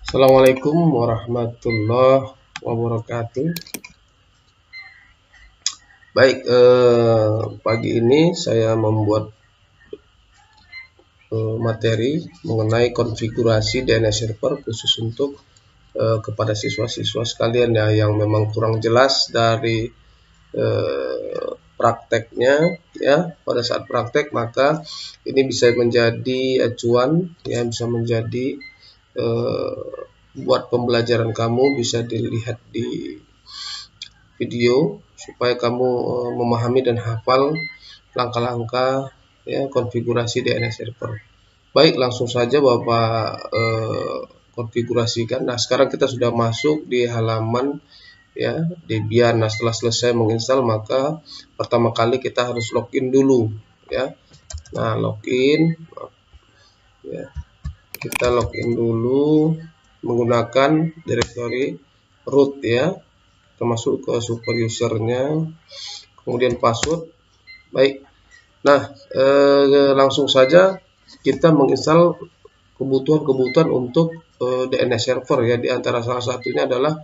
Assalamualaikum warahmatullahi wabarakatuh. Baik, pagi ini saya membuat materi mengenai konfigurasi DNS server khusus untuk kepada siswa-siswa sekalian ya yang memang kurang jelas dari prakteknya ya. Pada saat praktek maka ini bisa menjadi acuan ya, bisa menjadi buat pembelajaran kamu, bisa dilihat di video supaya kamu memahami dan hafal langkah-langkah ya konfigurasi DNS server. Baik, langsung saja Bapak konfigurasikan. Nah, sekarang kita sudah masuk di halaman ya Debian. Nah, setelah selesai menginstal maka pertama kali kita harus login dulu ya. Nah, login ya. Kita login dulu menggunakan directory root ya. Kita masuk ke super usernya, kemudian password. Baik, nah langsung saja kita menginstal kebutuhan-kebutuhan untuk DNS server ya. Di antara salah satunya adalah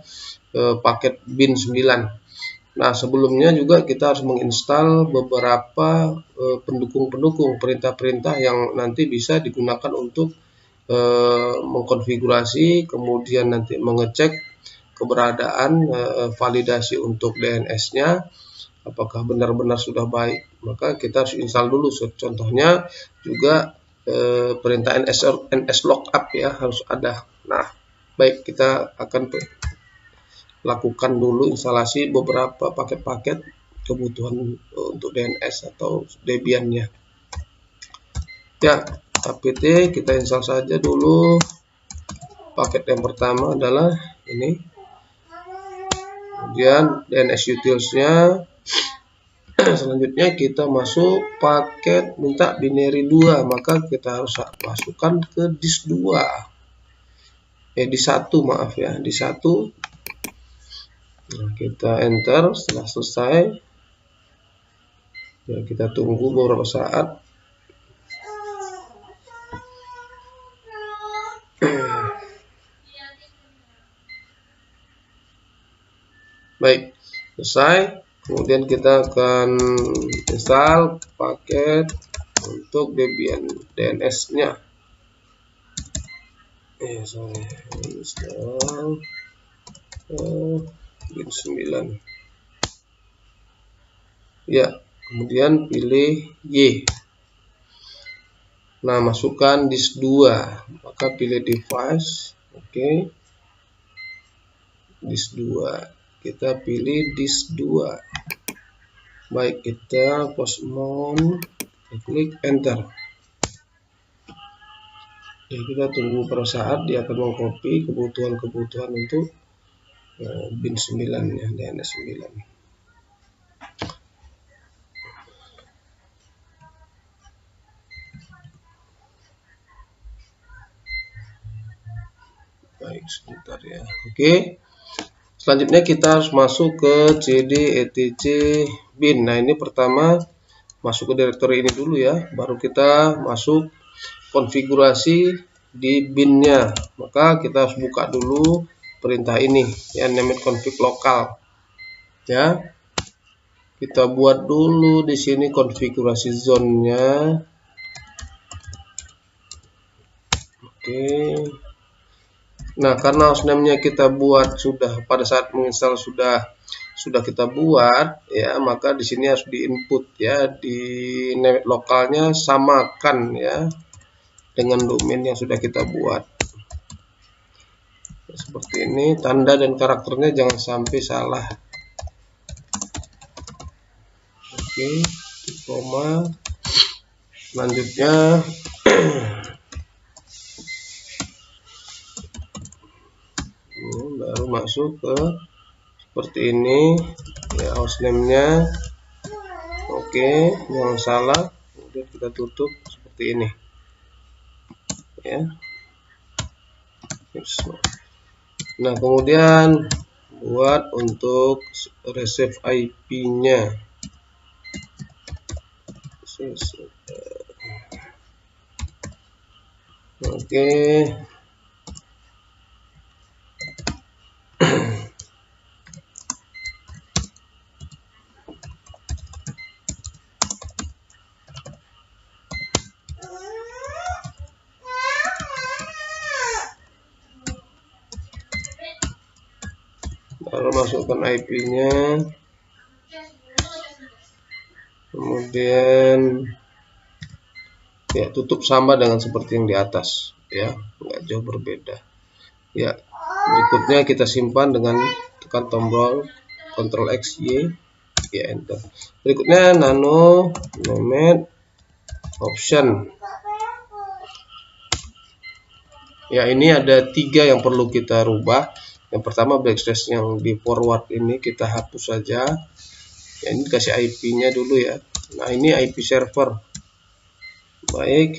paket bin 9. Nah, sebelumnya juga kita harus menginstal beberapa pendukung-pendukung perintah-perintah yang nanti bisa digunakan untuk mengkonfigurasi, kemudian nanti mengecek keberadaan validasi untuk DNS-nya apakah benar-benar sudah baik. Maka kita harus install dulu. Contohnya juga perintah ns lookup ya harus ada. Nah, baik, kita akan lakukan dulu instalasi beberapa paket-paket kebutuhan untuk DNS atau Debian-nya. Ya, apt kita install saja dulu. Paket yang pertama adalah ini. Kemudian DNS utils-nya. Selanjutnya kita masuk paket minta binary 2, maka kita harus masukkan ke disk 2. Disk 1 maaf ya, disk 1. Nah, kita enter. Setelah selesai ya, kita tunggu beberapa saat. Baik, selesai. Kemudian kita akan install paket untuk Debian DNS-nya. Install bin 9. Ya, kemudian pilih Y. Nah, masukkan disk 2. Maka pilih device. Oke. Disk 2. Kita pilih disk 2. Baik, kita postmon, klik enter. Ya, kita tunggu per saat, dia akan mengcopy kebutuhan-kebutuhan untuk bin 9 ya, DNS 9. Baik, sebentar ya. Oke. Selanjutnya kita harus masuk ke cd etc bin. Nah, ini pertama masuk ke directory ini dulu ya, baru kita masuk konfigurasi di binnya. Maka kita harus buka dulu perintah ini ya, name config lokal ya. Kita buat dulu di sini konfigurasi zone-nya. Oke. Nah, karena hostname-nya kita buat sudah pada saat menginstal sudah kita buat ya, maka di sini harus diinput ya, di name lokalnya samakan ya dengan domain yang sudah kita buat. Seperti ini, tanda dan karakternya jangan sampai salah. Oke, koma. Selanjutnya baru masuk ke seperti ini ya, hostname-nya. Oke, jangan salah. Kemudian kita tutup seperti ini ya. Nah, kemudian buat untuk receive IP-nya. Oke. Baru masukkan IP-nya, kemudian ya tutup sama dengan seperti yang di atas ya, nggak jauh berbeda ya. Berikutnya kita simpan dengan tekan tombol Ctrl X Y ya, enter. Berikutnya nomad option ya, ini ada 3 yang perlu kita rubah. Yang pertama backslash yang di forward ini kita hapus saja ya, ini kasih IP-nya dulu ya. Nah, ini IP server. Baik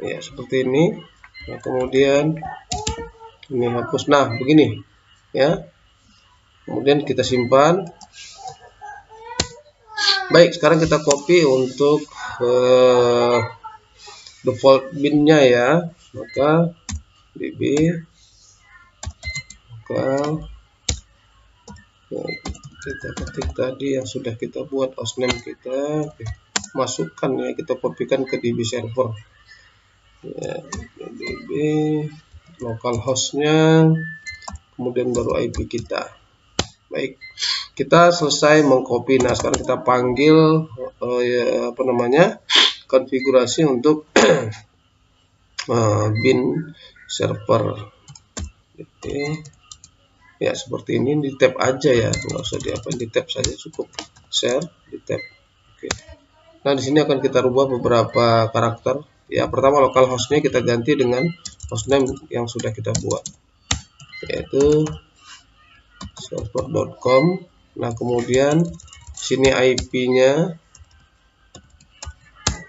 ya, seperti ini. Nah, kemudian ini hapus. Nah, begini ya, kemudian kita simpan. Baik, sekarang kita copy untuk default bin-nya ya. Maka db kita ketik tadi yang sudah kita buat hostname kita, masukkan ya, kita kopikan ke db server ya, db localhost-nya, kemudian baru IP kita. Baik, kita selesai mengcopy. Nah, sekarang kita panggil konfigurasi untuk bin server. Oke ya, seperti ini, di tab aja ya, nggak usah diapain, di tab saja cukup, share di tab. Oke. Nah, di sini akan kita rubah beberapa karakter ya. Pertama, localhost-nya kita ganti dengan hostname yang sudah kita buat, yaitu server.com. Nah, kemudian sini IP-nya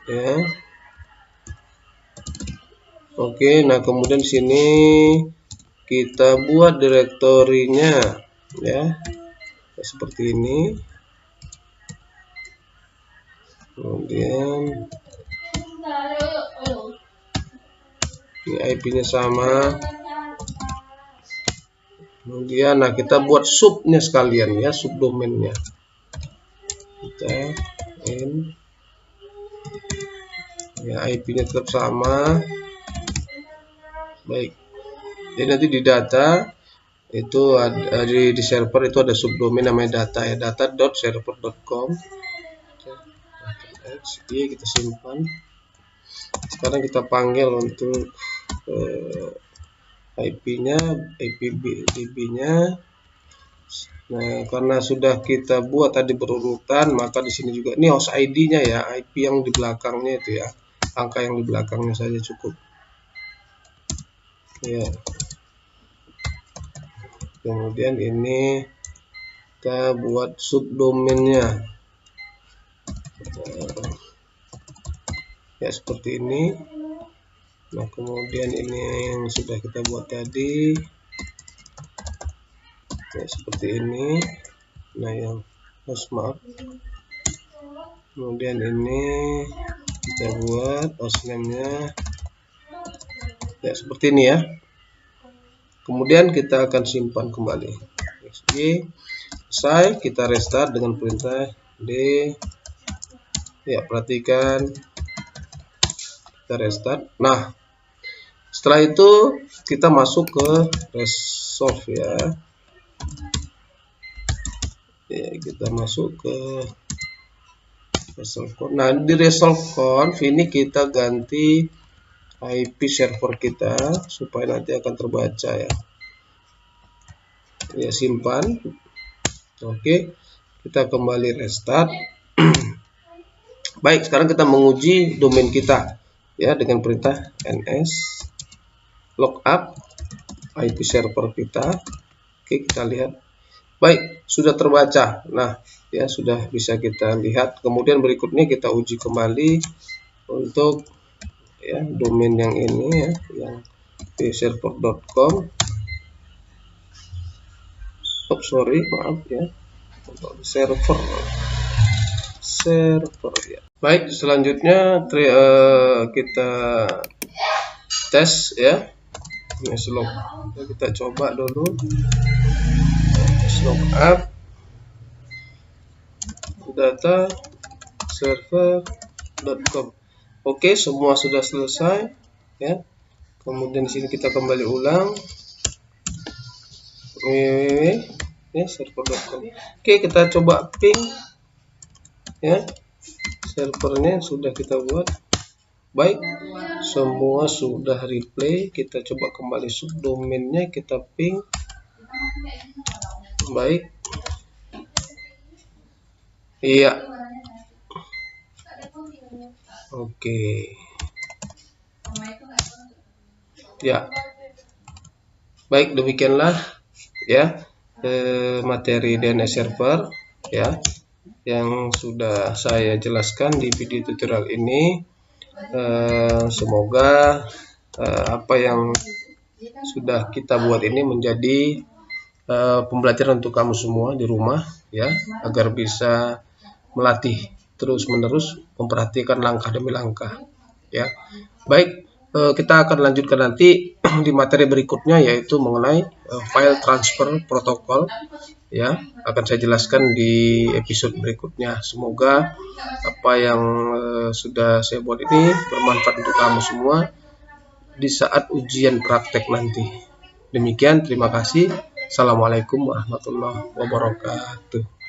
ya. Oke, nah kemudian sini kita buat direktorinya ya, seperti ini. Kemudian di IP-nya sama. Kemudian nah, kita buat subnya sekalian ya, subdomainnya. Kita ya, IP-nya tetap sama. Baik. Jadi nanti di data itu ada di server itu ada subdomain namanya data ya, data.server.com. Kita simpan. Sekarang kita panggil untuk IP-nya, DB-nya. Nah, karena sudah kita buat tadi berurutan, maka di sini juga ini host ID-nya ya, IP yang di belakangnya itu ya, angka yang di belakangnya saja cukup. Ya. Kemudian ini kita buat subdomainnya ya, seperti ini. Nah, kemudian ini yang sudah kita buat tadi ya, seperti ini. Nah, yang maaf, kemudian ini kita buat hostname-nya ya, seperti ini ya. Kemudian kita akan simpan kembali. Selesai, kita restart dengan perintah D. Ya, perhatikan, kita restart. Nah, setelah itu kita masuk ke resolve ya. Ya, kita masuk ke resolve conf. Nah, di resolve conf ini kita ganti IP server kita supaya nanti akan terbaca ya. Ya, simpan. Oke, kita kembali restart. Baik, sekarang kita menguji domain kita ya dengan perintah ns lookup IP server kita. Oke, kita lihat. Baik, sudah terbaca. Nah, ya sudah bisa kita lihat. Kemudian berikutnya kita uji kembali untuk ya domain yang ini ya, yang server.com. Oh, sorry, maaf ya. Server ya. Baik, selanjutnya kita tes ya. Ini slog. Kita coba dulu. Lookup data server.com. Oke, semua sudah selesai ya. Kemudian di sini kita kembali ulang. ya server.com. Oke, kita coba ping ya, servernya sudah kita buat. Baik, semua sudah replay. Kita coba kembali subdomainnya, kita ping. Baik, iya, oke ya. Baik, demikianlah ya materi DNS server ya yang sudah saya jelaskan di video tutorial ini. Semoga apa yang sudah kita buat ini menjadi pembelajaran untuk kamu semua di rumah ya, agar bisa melatih terus-menerus, memperhatikan langkah demi langkah ya. Baik, kita akan lanjutkan nanti di materi berikutnya, yaitu mengenai file transfer protokol ya, akan saya jelaskan di episode berikutnya. Semoga apa yang sudah saya buat ini bermanfaat untuk kamu semua di saat ujian praktek nanti. Demikian, terima kasih. Assalamualaikum warahmatullahi wabarakatuh.